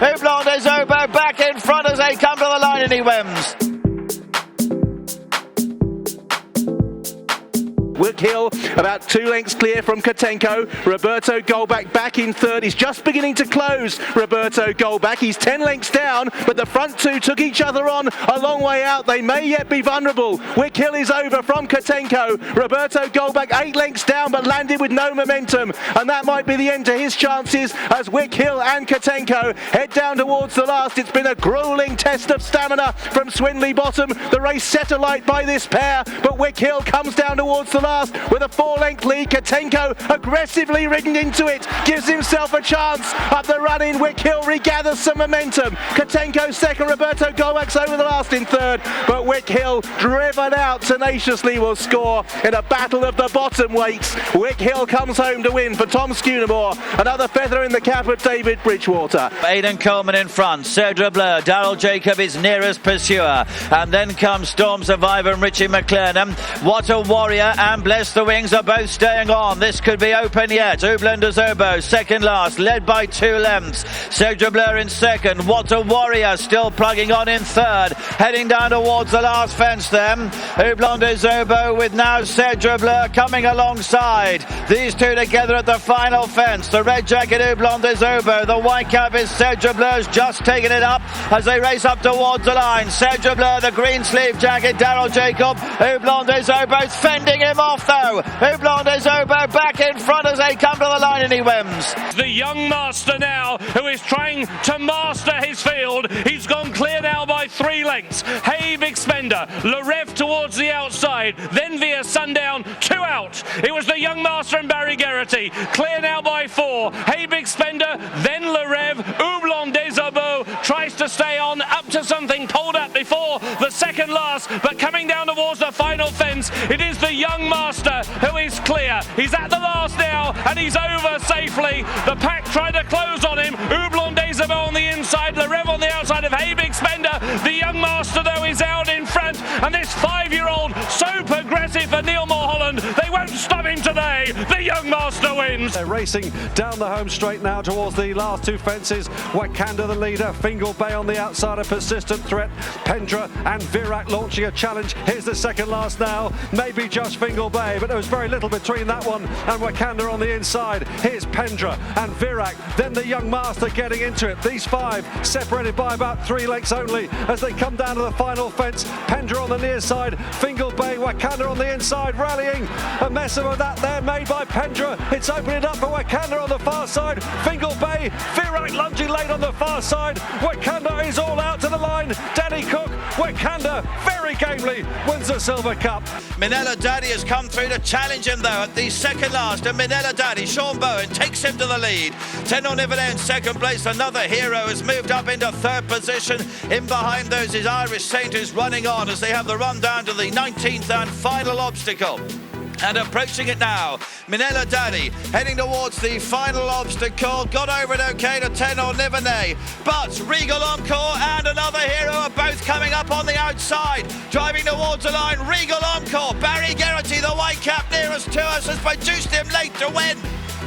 Houblon Des Obeaux back in front as they come to the line and he wins. Wyck Hill about 2 lengths clear from Katenko. Roberto Goldback back in third. He's just beginning to close. Roberto Goldback. He's 10 lengths down, but the front two took each other on a long way out. They may yet be vulnerable. Wyck Hill is over from Katenko. Roberto Goldback 8 lengths down, but landed with no momentum, and that might be the end to his chances as Wyck Hill and Katenko head down towards the last. It's been a grueling test of stamina from Swinley Bottom. The race set alight by this pair, but Wyck Hill comes down towards the last with a 4-length lead. Katenko aggressively ridden into it, gives himself a chance up the run in. Wyck Hill regathers some momentum. Katenko second, Roberto Goldback's over the last in third, but Wyck Hill driven out tenaciously will score in a battle of the bottom weights. Wyck Hill comes home to win for Tom Scunemore. Another feather in the cap of David Bridgewater. Aidan Coleman in front, Cedra Bleu, Darryl Jacob is nearest pursuer, and then comes Storm Survivor and Richie McLernan. What a Warrior and Bless the Wings are both staying on. This could be open yet. Houblon Des Obeaux second last, led by 2 lengths. Cedra Bleu in second. What a Warrior still plugging on in third, heading down towards the last fence then. Houblon Des Obeaux with now Cedra Bleu coming alongside. These two together at the final fence. The red jacket Houblon Des Obeaux, the white cap is Cedra Bleu's just taking it up as they race up towards the line. Cedra Bleu, the green sleeve jacket, Darryl Jacob. Houblon Des Obeaux fending him off though. Houblon Des Obeaux back in front as they come to the line and he wins. The young master now who is trying to master his field. He's gone clear now by 3 lengths. Hey Big Spender, Le Rev towards the outside, then via Sundown 2 out. It was the young master and Barry Geraghty. Clear now by 4. Hey Big Spender, then Le Rev. Houblon Des Obeaux tries to stay on up to something pulled up before the second last, but coming down towards the final fence, it is the young master who is clear. He's at the last now and he's over safely. The pack tried to close on him. Houblon Des Obeaux on the inside, Le Rev on the outside of Hey Big Spender. The young master though is out in front, and this 5-year-old so progressive for Neil Mulholland, they won't stop him today. The young master wins. They're racing down the home straight now towards the last 2 fences. Wakanda the leader, Fingal Bay on the outside, a persistent threat. Pendra and Virac launching a challenge. Here's the second last now, maybe just Fingal Bay, but there was very little between that one and Wakanda on the inside. Here's Pendra and Virac, then the young master getting into it. These 5 separated by about 3 lengths only as they come down to the final fence. Pendra on the near side, Fingal Bay, Wakanda on the inside, rallying. A mess of that there made by Pendra. It's opening up for Wakanda on the far side. Fingal Bay, Virac lunging late on the far side. Wakanda is all out to the line. Danny Cook, Wakanda, very gamely, wins the Silver Cup. Minella Daddy has come through to challenge him though at the second last, and Minella Daddy, Sean Bowen, takes him to the lead. 10 on Niven second place. Another hero has moved up into third position. In behind those is Irish Saint, who's running on as they have the run down to the 19th and final obstacle. And approaching it now, Minella Daddy heading towards the final obstacle. Got over it okay to 10 on Nivernais. But Regal Encore and another hero are both coming up on the outside. Driving towards the line, Regal Encore. Barry Geraghty, the white cap nearest to us, has produced him late to win.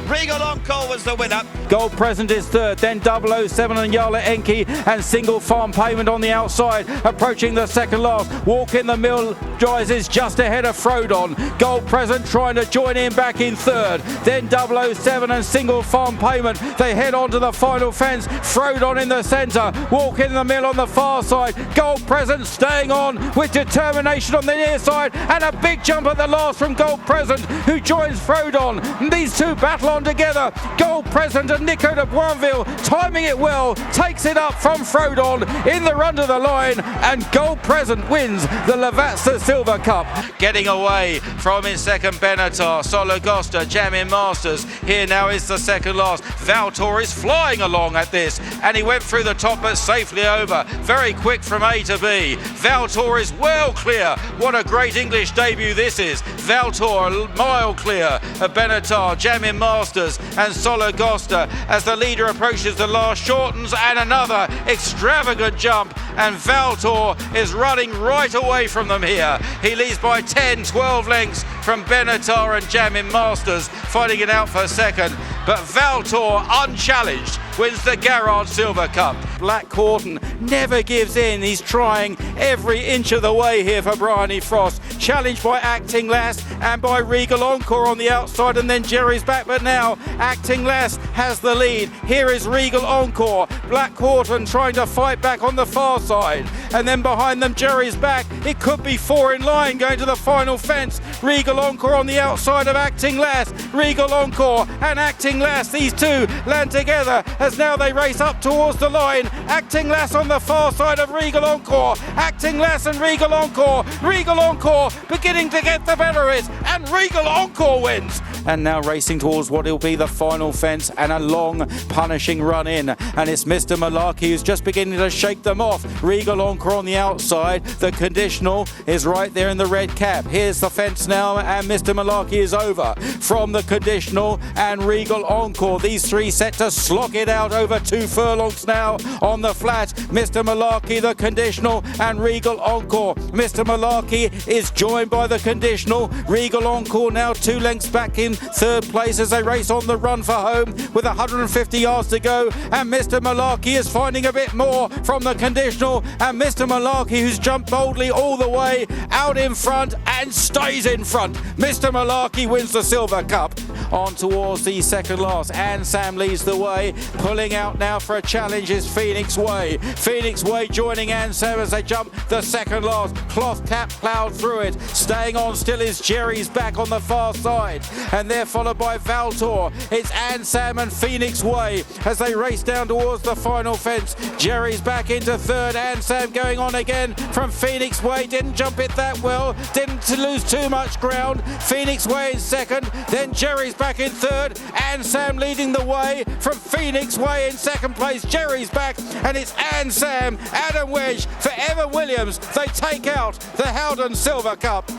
Regal Encore was the winner. Gold Present is third, then 007 and Yala Enki and Single Farm Payment on the outside, approaching the second last. Walk in the Mill rises just ahead of Frodon. Gold Present trying to join in back in third, then 007 and Single Farm Payment. They head on to the final fence. Frodon in the centre, Walk in the Mill on the far side. Gold Present staying on with determination on the near side, and a big jump at the last from Gold Present, who joins Frodon. These two battle on together. Gold Present and Nico de Boinville timing it well, takes it up from Frodon in the run to the line, and Gold Present wins the Lavazza Silver Cup. Getting away from in second Benatar, Sologosta, Jamming Masters. Here now is the second last. Valtor is flying along at this, and he went through the top but safely over. Very quick from A to B. Valtor is well clear. What a great English debut this is. Valtor a mile clear of Benatar, Jamming Masters and Sologosta as the leader approaches the last, shortens, and another extravagant jump, and Valtor is running right away from them here. He leads by 10-12 lengths from Benatar and Jamming Masters, fighting it out for second, but Valtor unchallenged wins the Garrard Silver Cup. Black Horton never gives in. He's trying every inch of the way here for Bryony Frost. Challenged by Acting Lass and by Regal Encore on the outside, and then Jerry's back, but now Acting Lass has the lead. Here is Regal Encore. Black Horton trying to fight back on the far side, and then behind them Jerry's back. It could be 4 in line going to the final fence. Regal Encore on the outside of Acting Lass. Regal Encore and Acting Lass, these two land together as now they race up towards the line. Acting Lass on the far side of Regal Encore. Acting Lass and Regal Encore. Regal Encore beginning to get the better of it, and Regal Encore wins. And now racing towards what will be the final fence and a long punishing run in, and it's Mr. Malarky who's just beginning to shake them off. Regal Encore on the outside. The conditional is right there in the red cap. Here's the fence now, and Mr. Malarky is over from the conditional and Regal Encore. These three set to slog it out over 2 furlongs now on the flat. Mr. Malarky, the conditional, and Regal Encore. Mr. Malarky is joined by the conditional. Regal Encore now 2 lengths back in third place as they race on the run for home with 150 yards to go, and Mr. Malarky is finding a bit more from the conditional, and Mr. Malarky, who's jumped boldly all the way out in front and stays in front. Mr. Malarky wins the Silver Cup. On towards the second last, Annsam leads the way. Pulling out now for a challenge is Phoenix Way. Phoenix Way joining Annsam as they jump the second last. Cloth cap ploughed through it. Staying on still is Jerry's back on the far side, and they're followed by Valtor. It's Annsam and Phoenix Way as they race down towards the final fence. Jerry's back into third. Annsam going on again from Phoenix Way. Didn't jump it that well. Didn't lose too much ground. Phoenix Way in second. Then Jerry's back in third. Annsam leading the way from Phoenix Way in second place. Jerry's back, and it's Annsam, Adam Wedge for Evan Williams. They take out the Howden Silver Cup.